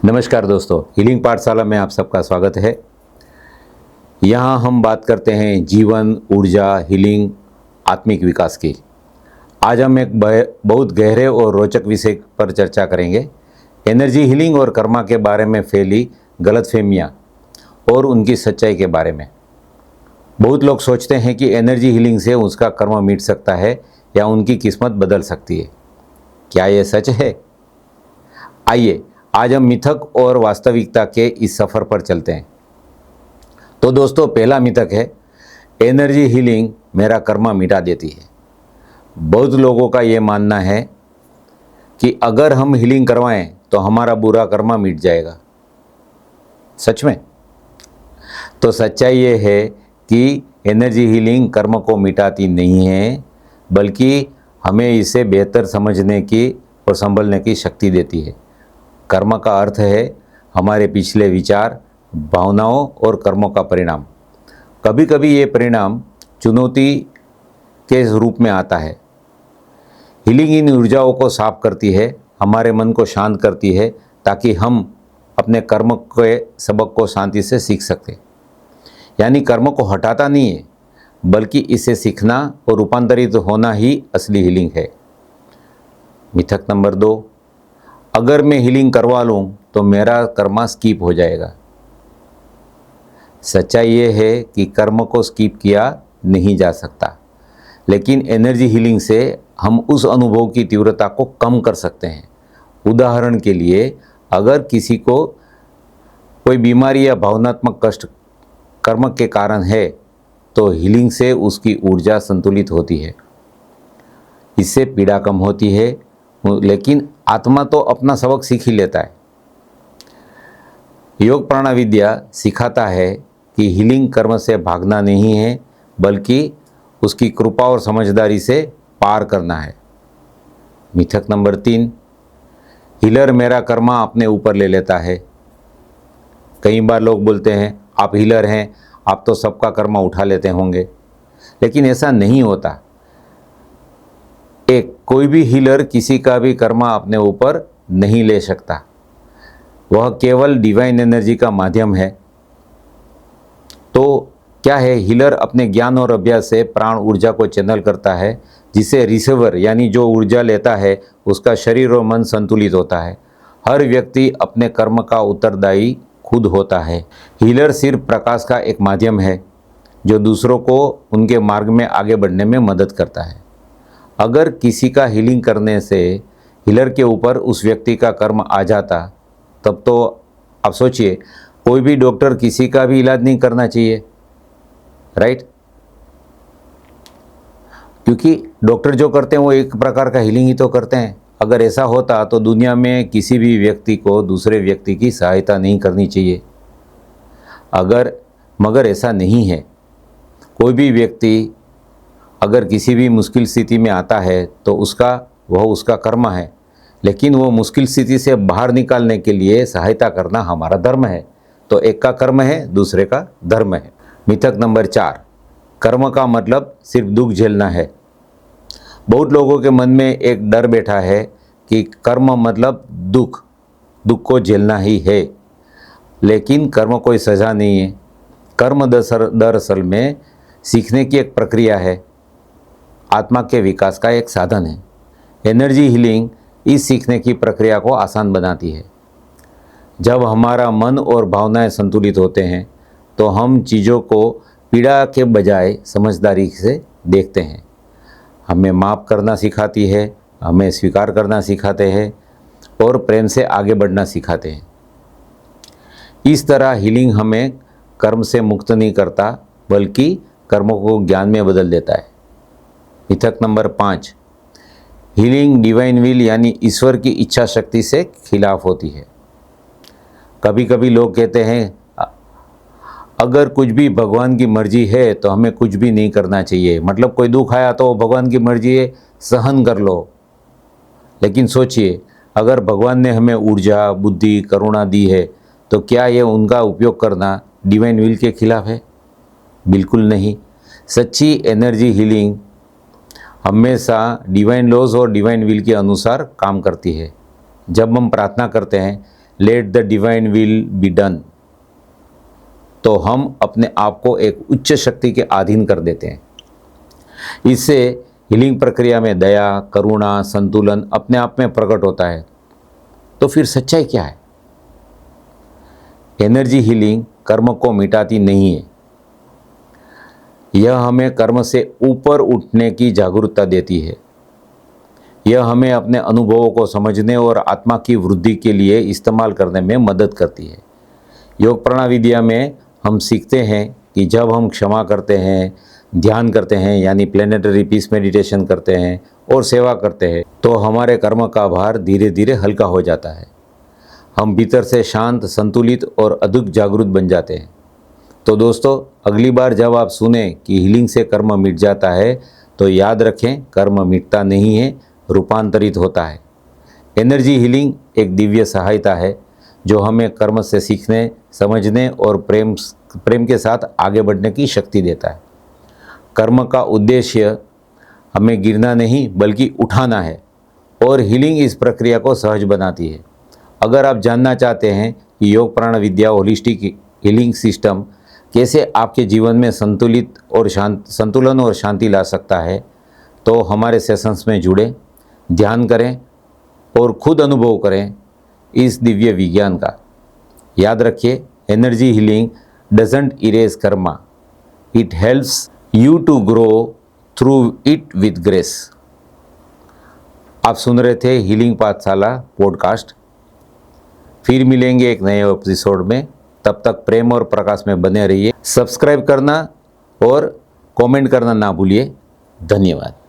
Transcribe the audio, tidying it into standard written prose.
नमस्कार दोस्तों, हीलिंग पाठशाला में आप सबका स्वागत है। यहाँ हम बात करते हैं जीवन, ऊर्जा, हीलिंग, आत्मिक विकास की। आज हम एक बहुत गहरे और रोचक विषय पर चर्चा करेंगे। एनर्जी हीलिंग और कर्मा के बारे में फैली गलतफहमियाँ और उनकी सच्चाई के बारे में। बहुत लोग सोचते हैं कि एनर्जी हीलिंग से उसका कर्म मिट सकता है या उनकी किस्मत बदल सकती है। क्या ये सच है? आइए आज हम मिथक और वास्तविकता के इस सफ़र पर चलते हैं। तो दोस्तों, पहला मिथक है एनर्जी हीलिंग मेरा कर्मा मिटा देती है। बहुत लोगों का ये मानना है कि अगर हम हीलिंग करवाएं तो हमारा बुरा कर्मा मिट जाएगा। सच में? तो सच्चाई ये है कि एनर्जी हीलिंग कर्म को मिटाती नहीं है, बल्कि हमें इसे बेहतर समझने की और संभलने की शक्ति देती है। कर्म का अर्थ है हमारे पिछले विचार, भावनाओं और कर्मों का परिणाम। कभी कभी ये परिणाम चुनौती के रूप में आता है। हीलिंग इन ऊर्जाओं को साफ करती है, हमारे मन को शांत करती है, ताकि हम अपने कर्म के सबक को शांति से सीख सकें। यानी कर्म को हटाता नहीं है, बल्कि इसे सीखना और रूपांतरित होना ही असली हीलिंग है। मिथक नंबर 2, अगर मैं हीलिंग करवा लूँ तो मेरा कर्मा स्किप हो जाएगा। सच्चाई ये है कि कर्म को स्किप किया नहीं जा सकता, लेकिन एनर्जी हीलिंग से हम उस अनुभव की तीव्रता को कम कर सकते हैं। उदाहरण के लिए, अगर किसी को कोई बीमारी या भावनात्मक कष्ट कर्म के कारण है, तो हीलिंग से उसकी ऊर्जा संतुलित होती है। इससे पीड़ा कम होती है, लेकिन आत्मा तो अपना सबक सीख ही लेता है। योग प्राणाविद्या सिखाता है कि हीलिंग कर्म से भागना नहीं है, बल्कि उसकी कृपा और समझदारी से पार करना है। मिथक नंबर 3, हीलर मेरा कर्मा अपने ऊपर ले लेता है। कई बार लोग बोलते हैं आप हीलर हैं, आप तो सबका कर्मा उठा लेते होंगे, लेकिन ऐसा नहीं होता। कोई भी हीलर किसी का भी कर्मा अपने ऊपर नहीं ले सकता। वह केवल डिवाइन एनर्जी का माध्यम है। तो क्या है, हीलर अपने ज्ञान और अभ्यास से प्राण ऊर्जा को चैनल करता है, जिससे रिसीवर यानी जो ऊर्जा लेता है उसका शरीर और मन संतुलित होता है। हर व्यक्ति अपने कर्म का उत्तरदायी खुद होता है। हीलर सिर्फ प्रकाश का एक माध्यम है जो दूसरों को उनके मार्ग में आगे बढ़ने में मदद करता है। अगर किसी का हीलिंग करने से हीलर के ऊपर उस व्यक्ति का कर्म आ जाता, तब तो आप सोचिए, कोई भी डॉक्टर किसी का भी इलाज नहीं करना चाहिए, राइट? क्योंकि डॉक्टर जो करते हैं वो एक प्रकार का हीलिंग ही तो करते हैं। अगर ऐसा होता तो दुनिया में किसी भी व्यक्ति को दूसरे व्यक्ति की सहायता नहीं करनी चाहिए। मगर ऐसा नहीं है। कोई भी व्यक्ति अगर किसी भी मुश्किल स्थिति में आता है तो वह उसका कर्म है, लेकिन वो मुश्किल स्थिति से बाहर निकालने के लिए सहायता करना हमारा धर्म है। तो एक का कर्म है, दूसरे का धर्म है। मिथक नंबर 4, कर्म का मतलब सिर्फ दुख झेलना है। बहुत लोगों के मन में एक डर बैठा है कि कर्म मतलब दुख को झेलना ही है, लेकिन कर्म कोई सज़ा नहीं है। कर्म दरअसल में सीखने की एक प्रक्रिया है, आत्मा के विकास का एक साधन है। एनर्जी हीलिंग इस सीखने की प्रक्रिया को आसान बनाती है। जब हमारा मन और भावनाएं संतुलित होते हैं तो हम चीज़ों को पीड़ा के बजाय समझदारी से देखते हैं। हमें माफ़ करना सिखाती है, हमें स्वीकार करना सिखाते हैं और प्रेम से आगे बढ़ना सिखाते हैं। इस तरह हीलिंग हमें कर्म से मुक्त नहीं करता, बल्कि कर्मों को ज्ञान में बदल देता है। मिथक नंबर 5, हीलिंग डिवाइन विल यानी ईश्वर की इच्छा शक्ति से खिलाफ होती है। कभी कभी लोग कहते हैं अगर कुछ भी भगवान की मर्जी है तो हमें कुछ भी नहीं करना चाहिए। मतलब कोई दुख आया तो भगवान की मर्जी है, सहन कर लो। लेकिन सोचिए, अगर भगवान ने हमें ऊर्जा, बुद्धि, करुणा दी है, तो क्या ये उनका उपयोग करना डिवाइन विल के खिलाफ है? बिल्कुल नहीं। सच्ची एनर्जी हीलिंग हमेशा डिवाइन लॉज और डिवाइन विल के अनुसार काम करती है। जब हम प्रार्थना करते हैं, let the divine will be done, तो हम अपने आप को एक उच्च शक्ति के अधीन कर देते हैं। इससे हीलिंग प्रक्रिया में दया, करुणा, संतुलन अपने आप में प्रकट होता है। तो फिर सच्चाई क्या है? एनर्जी हीलिंग कर्म को मिटाती नहीं है, यह हमें कर्म से ऊपर उठने की जागरूकता देती है। यह हमें अपने अनुभवों को समझने और आत्मा की वृद्धि के लिए इस्तेमाल करने में मदद करती है। योग प्राणाविद्या में हम सीखते हैं कि जब हम क्षमा करते हैं, ध्यान करते हैं यानी प्लेनेटरी पीस मेडिटेशन करते हैं और सेवा करते हैं, तो हमारे कर्म का भार धीरे धीरे हल्का हो जाता है। हम भीतर से शांत, संतुलित और अधिक जागरूक बन जाते हैं। तो दोस्तों, अगली बार जब आप सुने कि हीलिंग से कर्म मिट जाता है, तो याद रखें, कर्म मिटता नहीं है, रूपांतरित होता है। एनर्जी हीलिंग एक दिव्य सहायता है जो हमें कर्म से सीखने, समझने और प्रेम के साथ आगे बढ़ने की शक्ति देता है। कर्म का उद्देश्य हमें गिरना नहीं बल्कि उठाना है, और हीलिंग इस प्रक्रिया को सहज बनाती है। अगर आप जानना चाहते हैं कि योग प्राण विद्या होलिस्टिक हीलिंग सिस्टम कैसे आपके जीवन में संतुलन और शांति ला सकता है, तो हमारे सेशंस में जुड़े, ध्यान करें और खुद अनुभव करें इस दिव्य विज्ञान का। याद रखिए, energy healing doesn't erase karma, it helps you to grow through it with grace. आप सुन रहे थे हीलिंग पाठशाला पॉडकास्ट। फिर मिलेंगे एक नए एपिसोड में। तब तक प्रेम और प्रकाश में बने रहिए। सब्सक्राइब करना और कमेंट करना ना भूलिए। धन्यवाद।